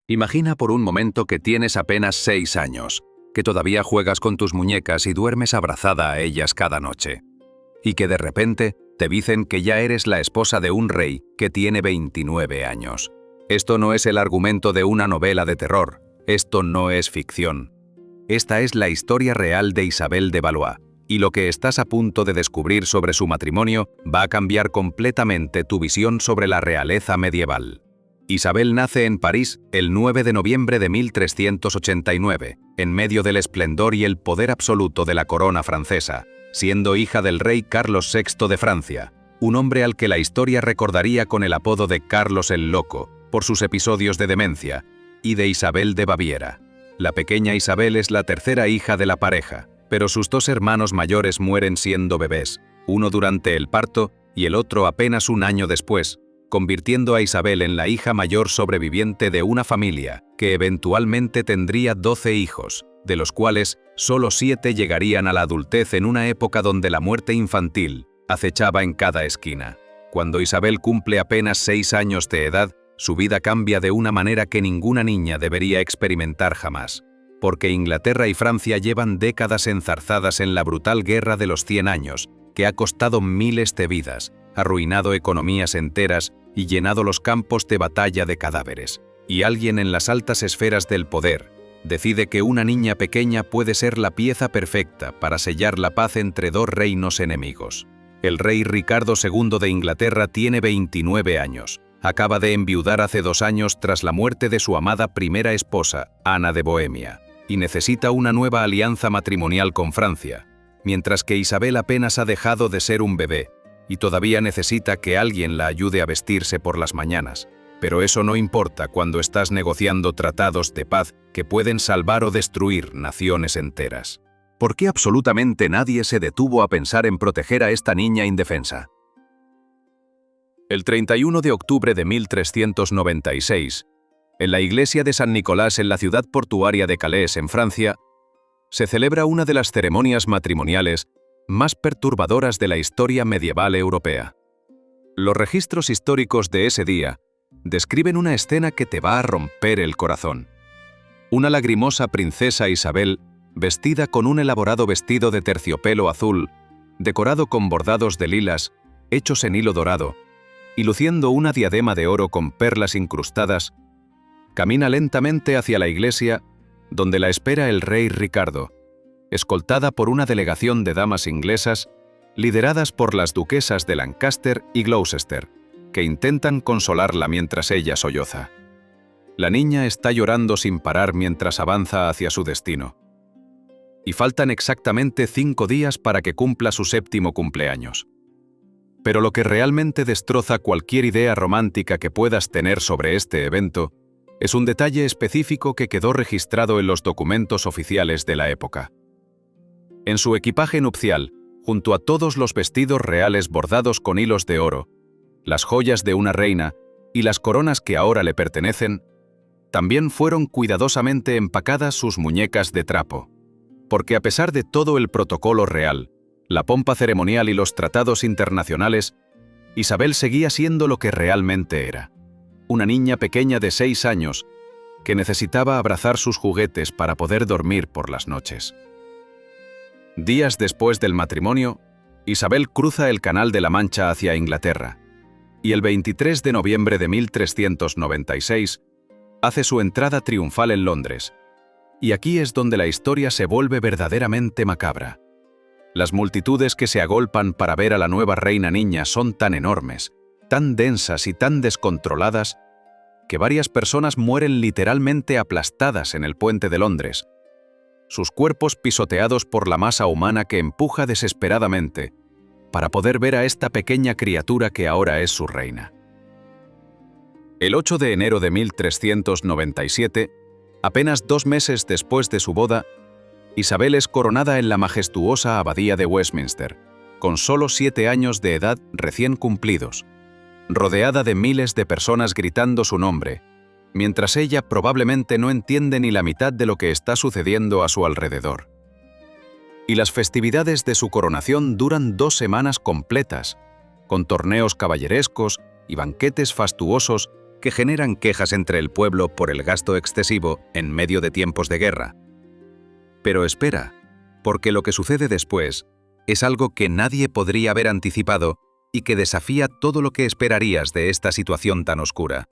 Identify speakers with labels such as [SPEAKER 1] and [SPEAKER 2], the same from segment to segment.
[SPEAKER 1] Imagina por un momento que tienes apenas 6 años, que todavía juegas con tus muñecas y duermes abrazada a ellas cada noche. Y que de repente te dicen que ya eres la esposa de un rey que tiene 29 años. Esto no es el argumento de una novela de terror, esto no es ficción. Esta es la historia real de Isabel de Valois, y lo que estás a punto de descubrir sobre su matrimonio va a cambiar completamente tu visión sobre la realeza medieval. Isabel nace en París el 9 de noviembre de 1389, en medio del esplendor y el poder absoluto de la corona francesa, siendo hija del rey Carlos VI de Francia, un hombre al que la historia recordaría con el apodo de Carlos el Loco, por sus episodios de demencia, y de Isabel de Baviera. La pequeña Isabel es la tercera hija de la pareja, pero sus dos hermanos mayores mueren siendo bebés, uno durante el parto y el otro apenas un año después, convirtiendo a Isabel en la hija mayor sobreviviente de una familia que eventualmente tendría 12 hijos, de los cuales solo 7 llegarían a la adultez en una época donde la muerte infantil acechaba en cada esquina. Cuando Isabel cumple apenas 6 años de edad, su vida cambia de una manera que ninguna niña debería experimentar jamás, porque Inglaterra y Francia llevan décadas enzarzadas en la brutal guerra de los 100 años, que ha costado miles de vidas, arruinado economías enteras y llenado los campos de batalla de cadáveres. Y alguien en las altas esferas del poder decide que una niña pequeña puede ser la pieza perfecta para sellar la paz entre dos reinos enemigos. El rey Ricardo II de Inglaterra tiene 29 años. Acaba de enviudar hace 2 años tras la muerte de su amada primera esposa, Ana de Bohemia, y necesita una nueva alianza matrimonial con Francia, mientras que Isabel apenas ha dejado de ser un bebé y todavía necesita que alguien la ayude a vestirse por las mañanas. Pero eso no importa cuando estás negociando tratados de paz que pueden salvar o destruir naciones enteras. ¿Por qué absolutamente nadie se detuvo a pensar en proteger a esta niña indefensa? El 31 de octubre de 1396, en la iglesia de San Nicolás en la ciudad portuaria de Calais, en Francia, se celebra una de las ceremonias matrimoniales más perturbadoras de la historia medieval europea. Los registros históricos de ese día describen una escena que te va a romper el corazón. Una lagrimosa princesa Isabel, vestida con un elaborado vestido de terciopelo azul, decorado con bordados de lilas, hechos en hilo dorado, y luciendo una diadema de oro con perlas incrustadas, camina lentamente hacia la iglesia, donde la espera el rey Ricardo, escoltada por una delegación de damas inglesas, lideradas por las duquesas de Lancaster y Gloucester, que intentan consolarla mientras ella solloza. La niña está llorando sin parar mientras avanza hacia su destino. Y faltan exactamente 5 días para que cumpla su 7º cumpleaños. Pero lo que realmente destroza cualquier idea romántica que puedas tener sobre este evento es un detalle específico que quedó registrado en los documentos oficiales de la época. En su equipaje nupcial, junto a todos los vestidos reales bordados con hilos de oro, las joyas de una reina y las coronas que ahora le pertenecen, también fueron cuidadosamente empacadas sus muñecas de trapo. Porque a pesar de todo el protocolo real, la pompa ceremonial y los tratados internacionales, Isabel seguía siendo lo que realmente era. Una niña pequeña de 6 años que necesitaba abrazar sus juguetes para poder dormir por las noches. Días después del matrimonio, Isabel cruza el Canal de la Mancha hacia Inglaterra, y el 23 de noviembre de 1396 hace su entrada triunfal en Londres. Y aquí es donde la historia se vuelve verdaderamente macabra. Las multitudes que se agolpan para ver a la nueva reina niña son tan enormes, tan densas y tan descontroladas, que varias personas mueren literalmente aplastadas en el puente de Londres, sus cuerpos pisoteados por la masa humana que empuja desesperadamente para poder ver a esta pequeña criatura que ahora es su reina. El 8 de enero de 1397, apenas 2 meses después de su boda, Isabel es coronada en la majestuosa abadía de Westminster, con solo 7 años de edad recién cumplidos, rodeada de miles de personas gritando su nombre, mientras ella probablemente no entiende ni la mitad de lo que está sucediendo a su alrededor. Y las festividades de su coronación duran 2 semanas completas, con torneos caballerescos y banquetes fastuosos que generan quejas entre el pueblo por el gasto excesivo en medio de tiempos de guerra. Pero espera, porque lo que sucede después es algo que nadie podría haber anticipado y que desafía todo lo que esperarías de esta situación tan oscura.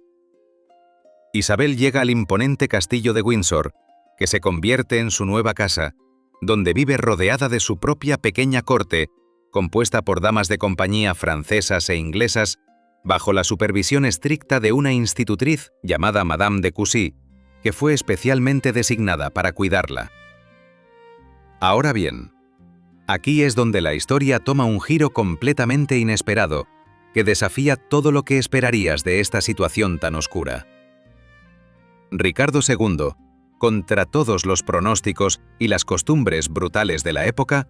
[SPEAKER 1] Isabel llega al imponente castillo de Windsor, que se convierte en su nueva casa, donde vive rodeada de su propia pequeña corte, compuesta por damas de compañía francesas e inglesas, bajo la supervisión estricta de una institutriz llamada Madame de Coucy, que fue especialmente designada para cuidarla. Ahora bien, aquí es donde la historia toma un giro completamente inesperado, que desafía todo lo que esperarías de esta situación tan oscura. Ricardo II, contra todos los pronósticos y las costumbres brutales de la época,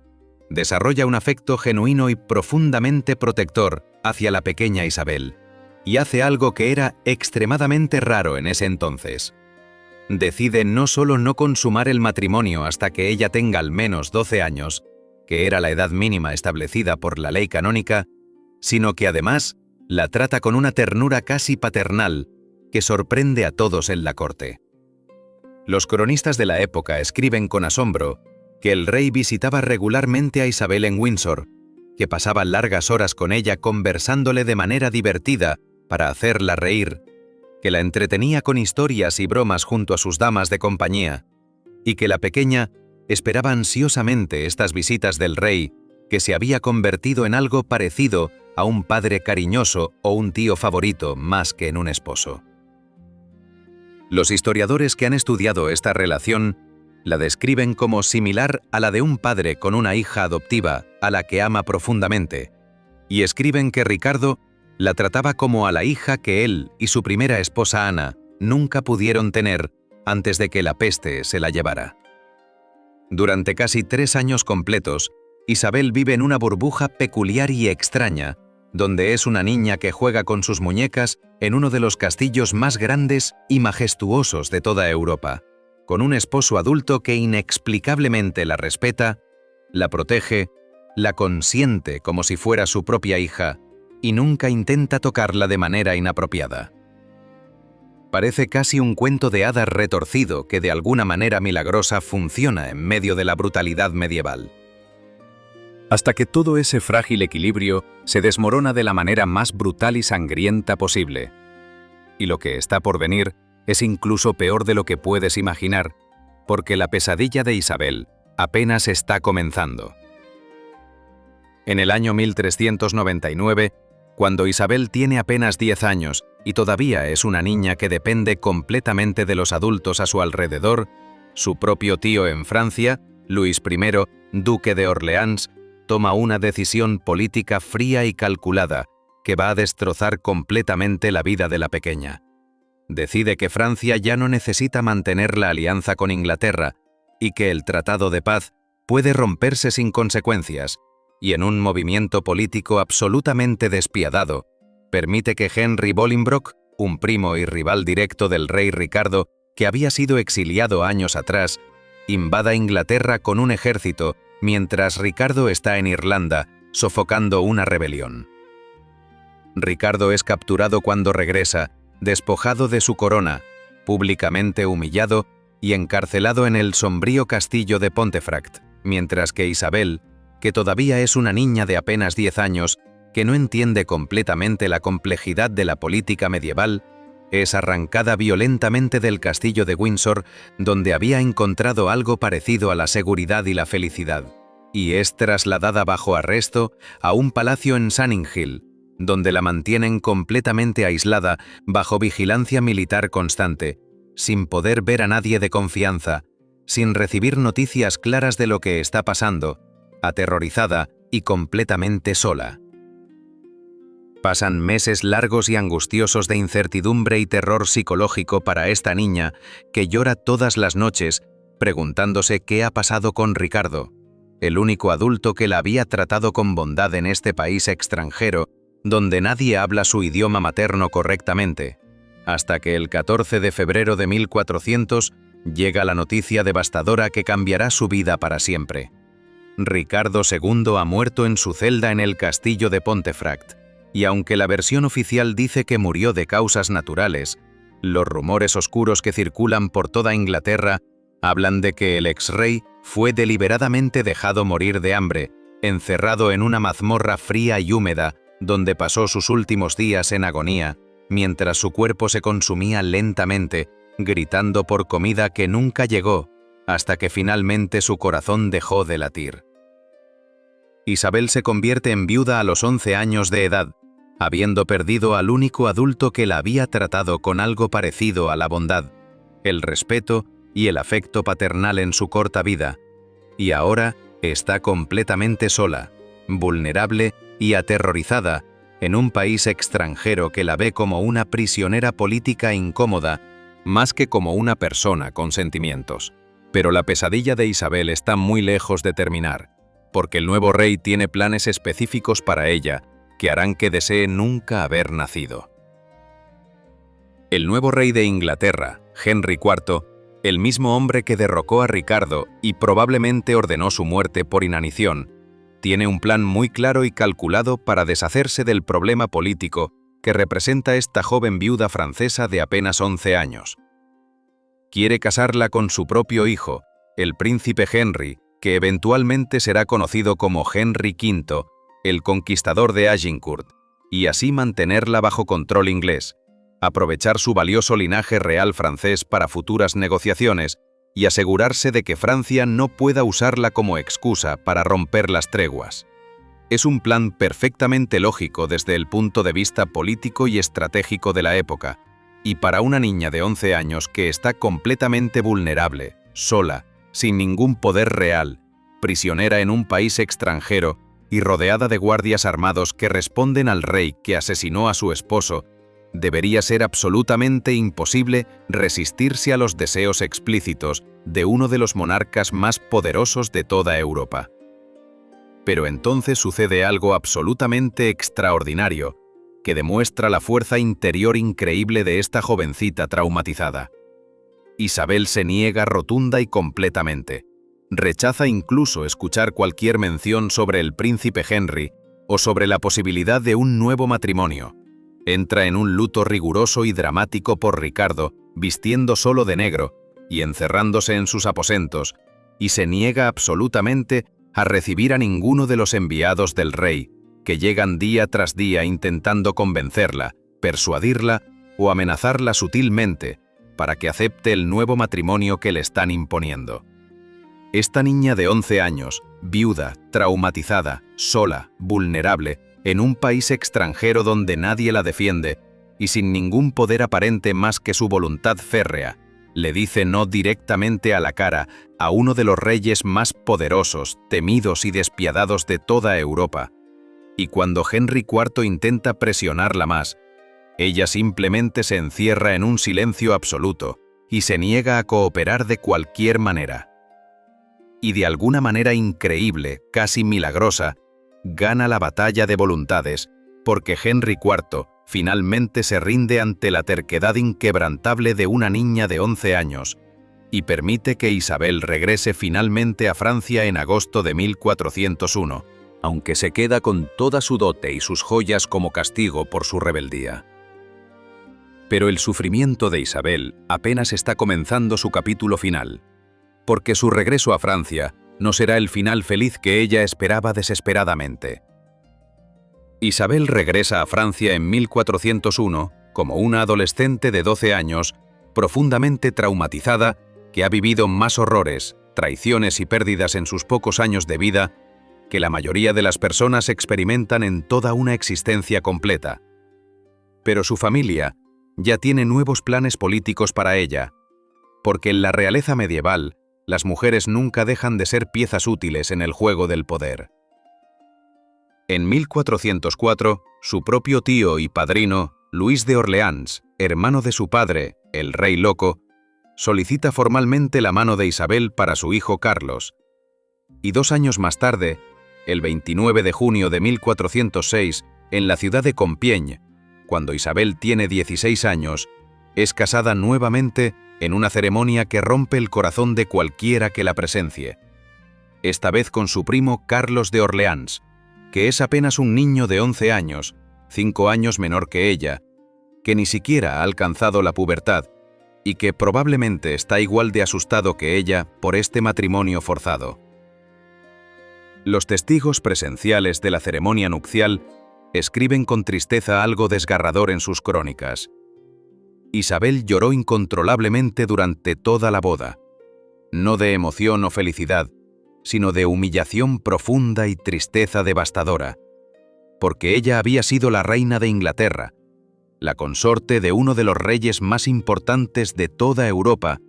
[SPEAKER 1] desarrolla un afecto genuino y profundamente protector hacia la pequeña Isabel, y hace algo que era extremadamente raro en ese entonces. Decide no solo no consumar el matrimonio hasta que ella tenga al menos 12 años, que era la edad mínima establecida por la ley canónica, sino que además la trata con una ternura casi paternal que sorprende a todos en la corte. Los cronistas de la época escriben con asombro que el rey visitaba regularmente a Isabel en Windsor, que pasaba largas horas con ella conversándole de manera divertida para hacerla reír, que la entretenía con historias y bromas junto a sus damas de compañía, y que la pequeña esperaba ansiosamente estas visitas del rey, que se había convertido en algo parecido a un padre cariñoso o un tío favorito más que en un esposo. Los historiadores que han estudiado esta relación la describen como similar a la de un padre con una hija adoptiva a la que ama profundamente, y escriben que Ricardo la trataba como a la hija que él y su primera esposa Ana nunca pudieron tener antes de que la peste se la llevara. Durante casi 3 años completos, Isabel vive en una burbuja peculiar y extraña, donde es una niña que juega con sus muñecas en uno de los castillos más grandes y majestuosos de toda Europa, con un esposo adulto que inexplicablemente la respeta, la protege, la consiente como si fuera su propia hija y nunca intenta tocarla de manera inapropiada. Parece casi un cuento de hadas retorcido que de alguna manera milagrosa funciona en medio de la brutalidad medieval. Hasta que todo ese frágil equilibrio se desmorona de la manera más brutal y sangrienta posible. Y lo que está por venir es incluso peor de lo que puedes imaginar, porque la pesadilla de Isabel apenas está comenzando. En el año 1399, cuando Isabel tiene apenas 10 años y todavía es una niña que depende completamente de los adultos a su alrededor, su propio tío en Francia, Luis I, duque de Orleans, toma una decisión política fría y calculada que va a destrozar completamente la vida de la pequeña. Decide que Francia ya no necesita mantener la alianza con Inglaterra y que el tratado de paz puede romperse sin consecuencias, y en un movimiento político absolutamente despiadado, permite que Henry Bolingbroke, un primo y rival directo del rey Ricardo, que había sido exiliado años atrás, invada Inglaterra con un ejército mientras Ricardo está en Irlanda, sofocando una rebelión. Ricardo es capturado cuando regresa, despojado de su corona, públicamente humillado y encarcelado en el sombrío castillo de Pontefract, mientras que Isabel, que todavía es una niña de apenas 10 años, que no entiende completamente la complejidad de la política medieval, es arrancada violentamente del castillo de Windsor, donde había encontrado algo parecido a la seguridad y la felicidad, y es trasladada bajo arresto a un palacio en Sunnings Hill, donde la mantienen completamente aislada bajo vigilancia militar constante, sin poder ver a nadie de confianza, sin recibir noticias claras de lo que está pasando, aterrorizada y completamente sola. Pasan meses largos y angustiosos de incertidumbre y terror psicológico para esta niña que llora todas las noches preguntándose qué ha pasado con Ricardo, el único adulto que la había tratado con bondad en este país extranjero donde nadie habla su idioma materno correctamente, hasta que el 14 de febrero de 1400 llega la noticia devastadora que cambiará su vida para siempre. Ricardo II ha muerto en su celda en el castillo de Pontefract, y aunque la versión oficial dice que murió de causas naturales, los rumores oscuros que circulan por toda Inglaterra hablan de que el ex-rey fue deliberadamente dejado morir de hambre, encerrado en una mazmorra fría y húmeda, donde pasó sus últimos días en agonía, mientras su cuerpo se consumía lentamente, gritando por comida que nunca llegó, hasta que finalmente su corazón dejó de latir. Isabel se convierte en viuda a los 11 años de edad, habiendo perdido al único adulto que la había tratado con algo parecido a la bondad, el respeto y el afecto paternal en su corta vida, y ahora está completamente sola, vulnerable y aterrorizada en un país extranjero que la ve como una prisionera política incómoda, más que como una persona con sentimientos. Pero la pesadilla de Isabel está muy lejos de terminar, porque el nuevo rey tiene planes específicos para ella que harán que desee nunca haber nacido. El nuevo rey de Inglaterra, Henry IV, el mismo hombre que derrocó a Ricardo y probablemente ordenó su muerte por inanición, tiene un plan muy claro y calculado para deshacerse del problema político que representa esta joven viuda francesa de apenas 11 años. Quiere casarla con su propio hijo, el príncipe Henry, que eventualmente será conocido como Henry V, el conquistador de Agincourt, y así mantenerla bajo control inglés, aprovechar su valioso linaje real francés para futuras negociaciones y asegurarse de que Francia no pueda usarla como excusa para romper las treguas. Es un plan perfectamente lógico desde el punto de vista político y estratégico de la época, y para una niña de 11 años que está completamente vulnerable, sola, sin ningún poder real, prisionera en un país extranjero y rodeada de guardias armados que responden al rey que asesinó a su esposo, debería ser absolutamente imposible resistirse a los deseos explícitos de uno de los monarcas más poderosos de toda Europa. Pero entonces sucede algo absolutamente extraordinario, que demuestra la fuerza interior increíble de esta jovencita traumatizada. Isabel se niega rotunda y completamente. Rechaza incluso escuchar cualquier mención sobre el príncipe Henry o sobre la posibilidad de un nuevo matrimonio. Entra en un luto riguroso y dramático por Ricardo, vistiendo solo de negro y encerrándose en sus aposentos, y se niega absolutamente a recibir a ninguno de los enviados del rey, que llegan día tras día intentando convencerla, persuadirla o amenazarla sutilmente para que acepte el nuevo matrimonio que le están imponiendo. Esta niña de 11 años, viuda, traumatizada, sola, vulnerable, en un país extranjero donde nadie la defiende y sin ningún poder aparente más que su voluntad férrea, le dice no directamente a la cara a uno de los reyes más poderosos, temidos y despiadados de toda Europa. Y cuando Henry IV intenta presionarla más, ella simplemente se encierra en un silencio absoluto y se niega a cooperar de cualquier manera. Y de alguna manera increíble, casi milagrosa, gana la batalla de voluntades, porque Henry IV finalmente se rinde ante la terquedad inquebrantable de una niña de 11 años y permite que Isabel regrese finalmente a Francia en agosto de 1401, aunque se queda con toda su dote y sus joyas como castigo por su rebeldía. Pero el sufrimiento de Isabel apenas está comenzando su capítulo final, porque su regreso a Francia no será el final feliz que ella esperaba desesperadamente. Isabel regresa a Francia en 1401 como una adolescente de 12 años, profundamente traumatizada, que ha vivido más horrores, traiciones y pérdidas en sus pocos años de vida que la mayoría de las personas experimentan en toda una existencia completa. Pero su familia ya tiene nuevos planes políticos para ella, porque en la realeza medieval, las mujeres nunca dejan de ser piezas útiles en el juego del poder. En 1404, su propio tío y padrino, Luis de Orleans, hermano de su padre, el Rey Loco, solicita formalmente la mano de Isabel para su hijo Carlos. Y 2 años más tarde, el 29 de junio de 1406, en la ciudad de Compiègne, cuando Isabel tiene 16 años, es casada nuevamente en una ceremonia que rompe el corazón de cualquiera que la presencie. Esta vez con su primo Carlos de Orleans, que es apenas un niño de 11 años, 5 años menor que ella, que ni siquiera ha alcanzado la pubertad y que probablemente está igual de asustado que ella por este matrimonio forzado. Los testigos presenciales de la ceremonia nupcial escriben con tristeza algo desgarrador en sus crónicas. Isabel lloró incontrolablemente durante toda la boda, no de emoción o felicidad, sino de humillación profunda y tristeza devastadora, porque ella había sido la reina de Inglaterra, la consorte de uno de los reyes más importantes de toda Europa,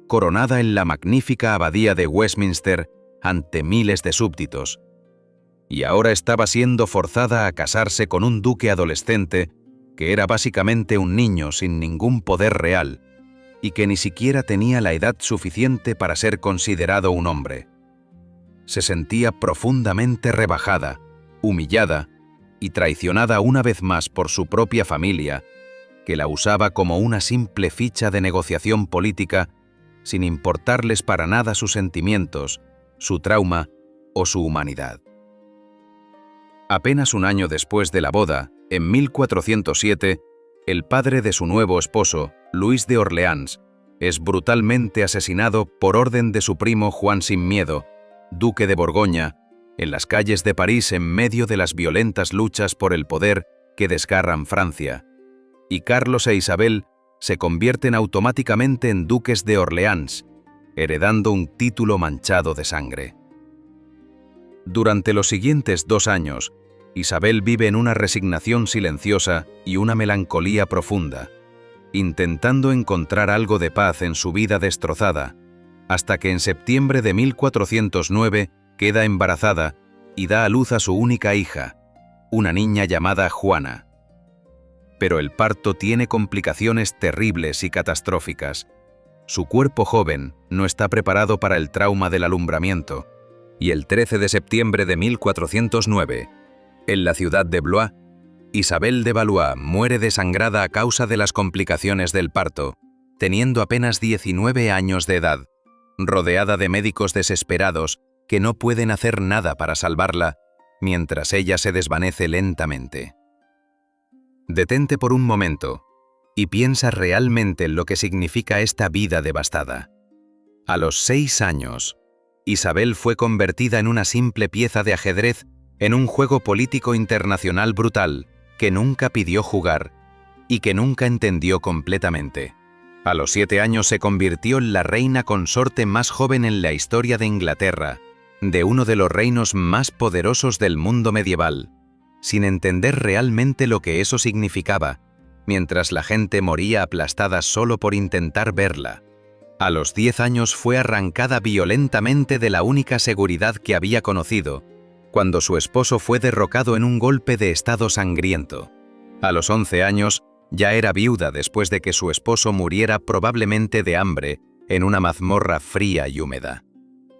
[SPEAKER 1] coronada en la magnífica abadía de Westminster ante miles de súbditos. Y ahora estaba siendo forzada a casarse con un duque adolescente que era básicamente un niño sin ningún poder real y que ni siquiera tenía la edad suficiente para ser considerado un hombre. Se sentía profundamente rebajada, humillada y traicionada una vez más por su propia familia, que la usaba como una simple ficha de negociación política sin importarles para nada sus sentimientos, su trauma o su humanidad. Apenas un año después de la boda, en 1407, el padre de su nuevo esposo, Luis de Orleans, es brutalmente asesinado por orden de su primo Juan Sin Miedo, duque de Borgoña, en las calles de París en medio de las violentas luchas por el poder que desgarran Francia, y Carlos e Isabel se convierten automáticamente en duques de Orleans, heredando un título manchado de sangre. Durante los siguientes 2 años, Isabel vive en una resignación silenciosa y una melancolía profunda, intentando encontrar algo de paz en su vida destrozada, hasta que en septiembre de 1409 queda embarazada y da a luz a su única hija, una niña llamada Juana. Pero el parto tiene complicaciones terribles y catastróficas. Su cuerpo joven no está preparado para el trauma del alumbramiento, y el 13 de septiembre de 1409, en la ciudad de Blois, Isabel de Valois muere desangrada a causa de las complicaciones del parto, teniendo apenas 19 años de edad, rodeada de médicos desesperados que no pueden hacer nada para salvarla, mientras ella se desvanece lentamente. Detente por un momento y piensa realmente en lo que significa esta vida devastada. A los 6 años, Isabel fue convertida en una simple pieza de ajedrez en un juego político internacional brutal que nunca pidió jugar y que nunca entendió completamente. A los 7 años se convirtió en la reina consorte más joven en la historia de Inglaterra, de uno de los reinos más poderosos del mundo medieval, sin entender realmente lo que eso significaba, mientras la gente moría aplastada solo por intentar verla. A los 10 años fue arrancada violentamente de la única seguridad que había conocido, cuando su esposo fue derrocado en un golpe de estado sangriento. A los 11 años, ya era viuda después de que su esposo muriera probablemente de hambre en una mazmorra fría y húmeda.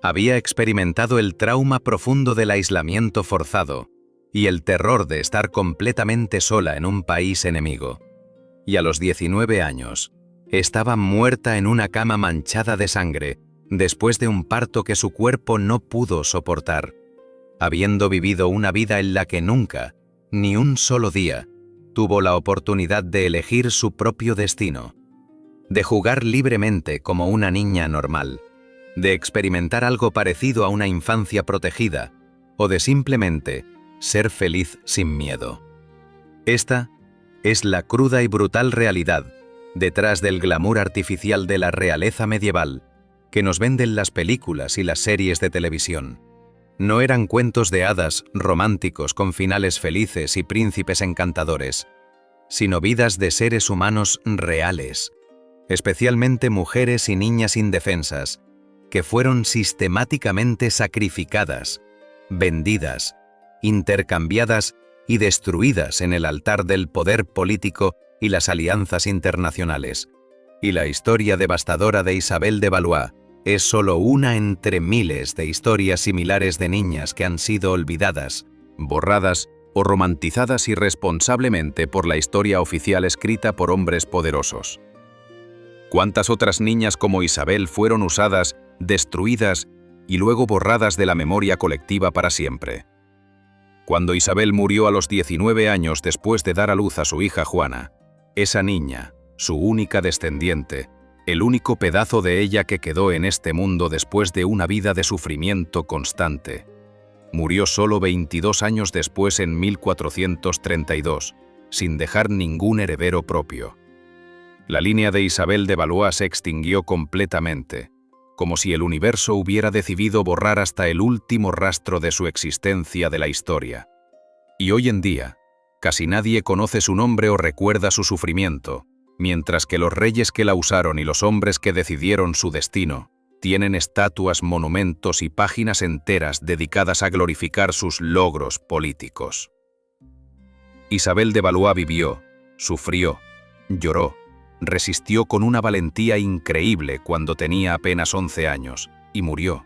[SPEAKER 1] Había experimentado el trauma profundo del aislamiento forzado y el terror de estar completamente sola en un país enemigo. Y a los 19 años, estaba muerta en una cama manchada de sangre, después de un parto que su cuerpo no pudo soportar, habiendo vivido una vida en la que nunca, ni un solo día, tuvo la oportunidad de elegir su propio destino, de jugar libremente como una niña normal, de experimentar algo parecido a una infancia protegida, o de simplemente ser feliz sin miedo. Esta es la cruda y brutal realidad detrás del glamour artificial de la realeza medieval que nos venden las películas y las series de televisión. No eran cuentos de hadas románticos con finales felices y príncipes encantadores, sino vidas de seres humanos reales, especialmente mujeres y niñas indefensas, que fueron sistemáticamente sacrificadas, vendidas, intercambiadas y destruidas en el altar del poder político y las alianzas internacionales. Y la historia devastadora de Isabel de Valois es solo una entre miles de historias similares de niñas que han sido olvidadas, borradas o romantizadas irresponsablemente por la historia oficial escrita por hombres poderosos. ¿Cuántas otras niñas como Isabel fueron usadas, destruidas y luego borradas de la memoria colectiva para siempre? Cuando Isabel murió a los 19 años después de dar a luz a su hija Juana, esa niña, su única descendiente, el único pedazo de ella que quedó en este mundo después de una vida de sufrimiento constante, murió solo 22 años después en 1432, sin dejar ningún heredero propio. La línea de Isabel de Valois se extinguió completamente, como si el universo hubiera decidido borrar hasta el último rastro de su existencia de la historia. Y hoy en día, casi nadie conoce su nombre o recuerda su sufrimiento, mientras que los reyes que la usaron y los hombres que decidieron su destino tienen estatuas, monumentos y páginas enteras dedicadas a glorificar sus logros políticos. Isabel de Valois vivió, sufrió, lloró, resistió con una valentía increíble cuando tenía apenas 11 años, y murió.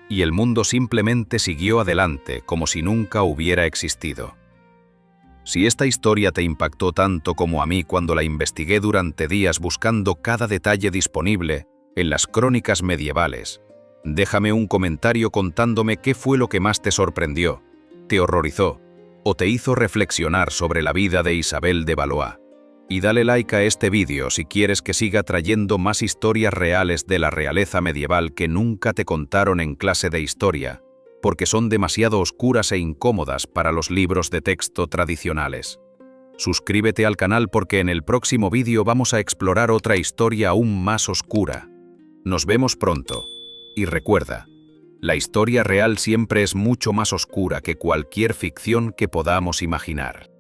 [SPEAKER 1] Y el mundo simplemente siguió adelante como si nunca hubiera existido. Si esta historia te impactó tanto como a mí cuando la investigué durante días buscando cada detalle disponible en las crónicas medievales, déjame un comentario contándome qué fue lo que más te sorprendió, te horrorizó o te hizo reflexionar sobre la vida de Isabel de Valois. Y dale like a este vídeo si quieres que siga trayendo más historias reales de la realeza medieval que nunca te contaron en clase de historia, porque son demasiado oscuras e incómodas para los libros de texto tradicionales. Suscríbete al canal porque en el próximo vídeo vamos a explorar otra historia aún más oscura. Nos vemos pronto. Y recuerda, la historia real siempre es mucho más oscura que cualquier ficción que podamos imaginar.